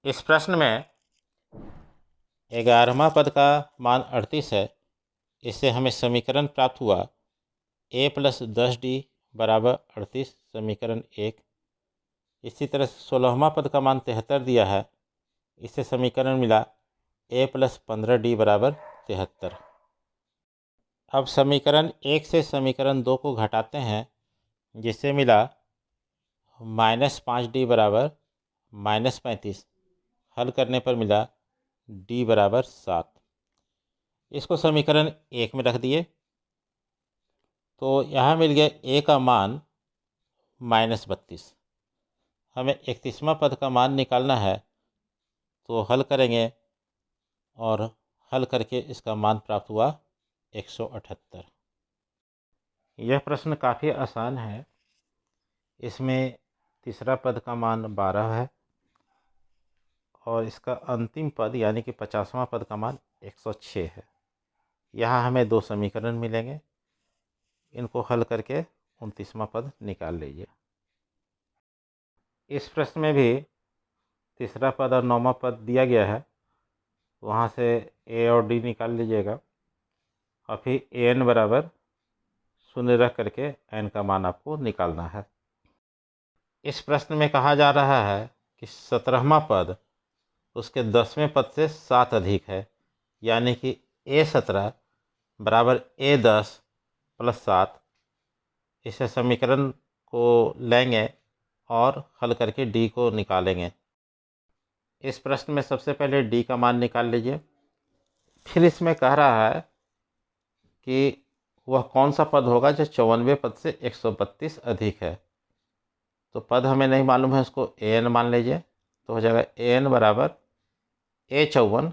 इस प्रश्न में 11वां पद का मान 38 है। इससे हमें समीकरण प्राप्त हुआ a + 10d बराबर 38, समीकरण 1। इसी तरह 16वां पद का मान 73 दिया है। इससे समीकरण मिला a + 15d बराबर 73। अब समीकरण 1 से समीकरण 2 को घटाते हैं, जिससे मिला -5d बराबर -35। हल करने पर मिला d बराबर 7। इसको समीकरण 1 में रख दिए तो यहाँ मिल गया a का मान -32। हमें 31वां पद का मान निकालना है, तो हल करेंगे और हल करके इसका मान प्राप्त हुआ 178। यह प्रश्न काफ़ी आसान है। इसमें तीसरा पद का मान 12 है और इसका अंतिम पद यानी कि 50वां पद का मान 106 है। यहाँ हमें 2 समीकरण मिलेंगे। इनको हल करके 29वां पद निकाल लीजिए। इस प्रश्न में भी तीसरा पद और 9वां पद दिया गया है। वहाँ से a और d निकाल लीजिएगा और फिर an बराबर 0 रख करके n का मान आपको निकालना है। इस प्रश्न में कहा जा रहा है कि 17वां पद उसके 10वें पद से 7 अधिक है, यानी कि a17 बराबर a10 + 7। इसे समीकरण को लेंगे और हल करके d को निकालेंगे। इस प्रश्न में सबसे पहले d का मान निकाल लीजिए। फिर इसमें कह रहा है कि वह कौन सा पद होगा जो 54वें पद से 132 अधिक है। तो पद हमें नहीं मालूम है, उसको an मान लीजिए। तो हो जाएगा an बराबर a54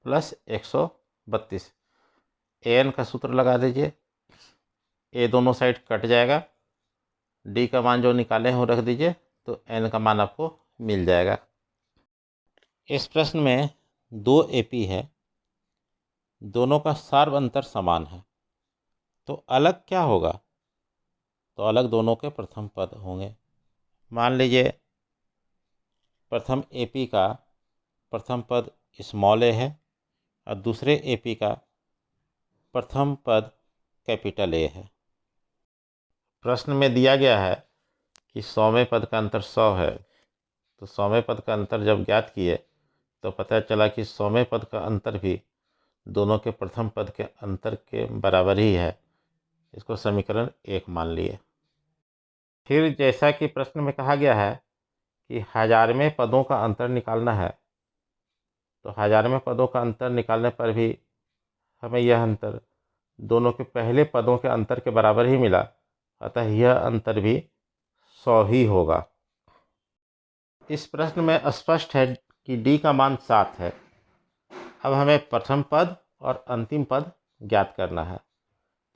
+ 132। an का सूत्र लगा दीजिए, a दोनों साइड कट जाएगा। d का मान जो निकाले हैं वो रख दीजिए, तो n का मान आपको मिल जाएगा। इस प्रश्न में 2 AP है, दोनों का सार्व अंतर समान है, तो अलग क्या होगा? तो अलग दोनों के प्रथम पद होंगे। मान लीजिए प्रथम AP का प्रथम पद स्मॉल a है और दूसरे AP का प्रथम पद कैपिटल A है। प्रश्न में दिया गया है कि 100वें पद का अंतर 100 है। तो 100वें पद का अंतर जब ज्ञात किए तो पता चला कि 100वें पद का अंतर भी दोनों के प्रथम पद के अंतर के बराबर ही है। इसको समीकरण 1 मान लिए। फिर जैसा कि प्रश्न में कहा गया है कि 1000वें पदों का अंतर निकालना है, तो 1000वें पदों का अंतर निकालने पर भी हमें यह अंतर दोनों के पहले पदों के अंतर के बराबर ही मिला, अतः यह अंतर भी 100 ही होगा। इस प्रश्न में स्पष्ट है कि d का मान 7 है। अब हमें प्रथम पद और अंतिम पद ज्ञात करना है।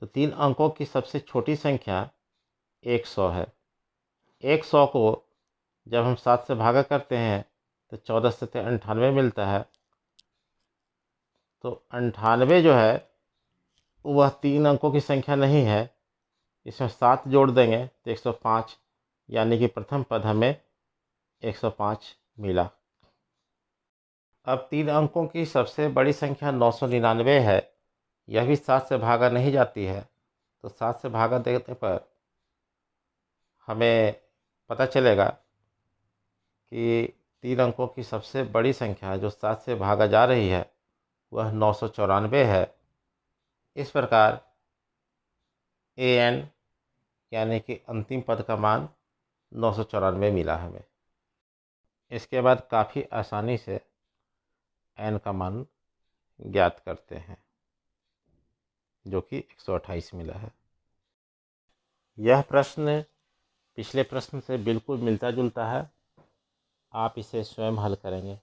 तो 3 अंकों की सबसे छोटी संख्या 100 है। 100 को जब हम 7 से भागा करते हैं तो 14 से 98 मिलता है। तो 98 जो है वह 3 अंकों की संख्या नहीं है। इसमें 7 जोड़ देंगे तो 105, यानी कि प्रथम पद हमें 105 मिला। अब 3 अंकों की सबसे बड़ी संख्या 999 है। यह भी 7 से भागा नहीं जाती है। तो 7 से भागा देने पर हमें पता चलेगा कि 3 अंकों की सबसे बड़ी संख्या जो 7 से भागा जा रही है वह 994 है। इस प्रकार an यानी कि अंतिम पद का मान 994 मिला हमें। इसके बाद काफ़ी आसानी से n का मान ज्ञात करते हैं, जो कि 128 मिला है। यह प्रश्न पिछले प्रश्न से बिल्कुल मिलता जुलता है। आप इसे स्वयं हल करेंगे।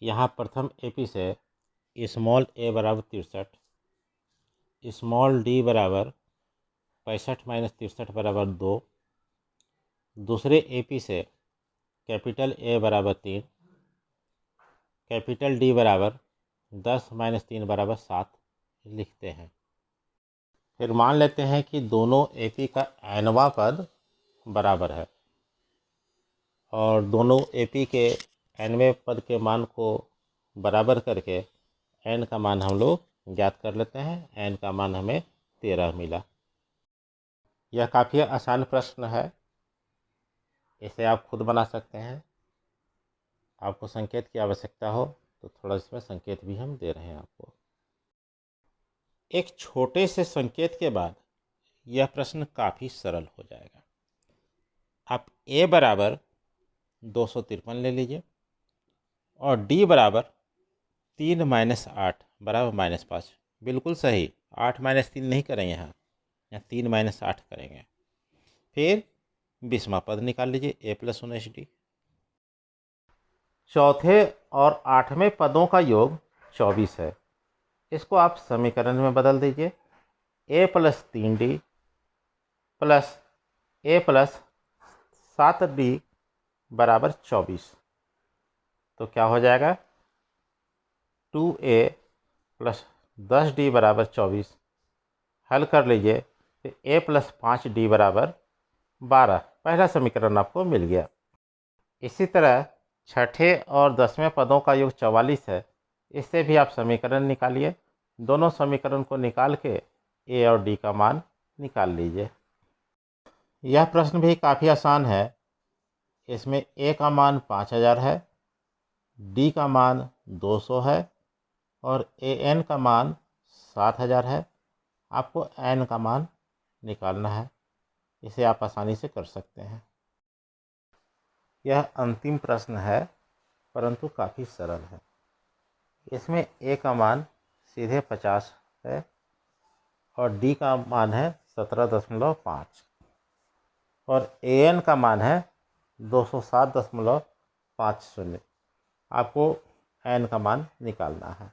यहाँ प्रथम AP से स्मॉल a बराबर 63, स्मॉल d बराबर 65 - 63 बराबर 2, दूसरे AP से कैपिटल A बराबर 3, कैपिटल D बराबर 10 - 3 बराबर 7 लिखते हैं। फिर मान लेते हैं कि दोनों AP का nवां पद बराबर है और दोनों AP के nवें पद के मान को बराबर करके n का मान हम लोग ज्ञात कर लेते हैं। n का मान हमें 13 मिला। यह काफ़ी आसान प्रश्न है, इसे आप खुद बना सकते हैं। आपको संकेत की आवश्यकता हो तो थोड़ा इसमें संकेत भी हम दे रहे हैं आपको। एक छोटे से संकेत के बाद यह प्रश्न काफ़ी सरल हो जाएगा। आप a बराबर 253 ले लीजिए और d बराबर 3 - 8 बराबर -5। बिल्कुल सही, 8 - 3 नहीं करेंगे, यहाँ 3 - 8 करेंगे। फिर 20वां पद निकाल लीजिए, a + 19d। चौथे और 8वें पदों का योग 24 है। इसको आप समीकरण में बदल दीजिए। a + 3d plus a + 7d बराबर 24। तो क्या हो जाएगा? 2a + 10d बराबर 24। हल कर लीजिए तो a + 5d बराबर 12। पहला समीकरण आपको मिल गया। इसी तरह छठे और 10वें पदों का योग 44 है। इससे भी आप समीकरण निकालिए। दोनों समीकरण को निकाल के a और d का मान निकाल लीजिए। यह प्रश्न भी काफ़ी आसान है। इसमें a का मान 5000 है, d का मान 200 है और an का मान 7000 है। आपको n का मान निकालना है। इसे आप आसानी से कर सकते हैं। यह अंतिम प्रश्न है, परंतु काफ़ी सरल है। इसमें a का मान सीधे 50 है और d का मान है 17.5 और an का मान है 207.50। आपको n का मान निकालना है।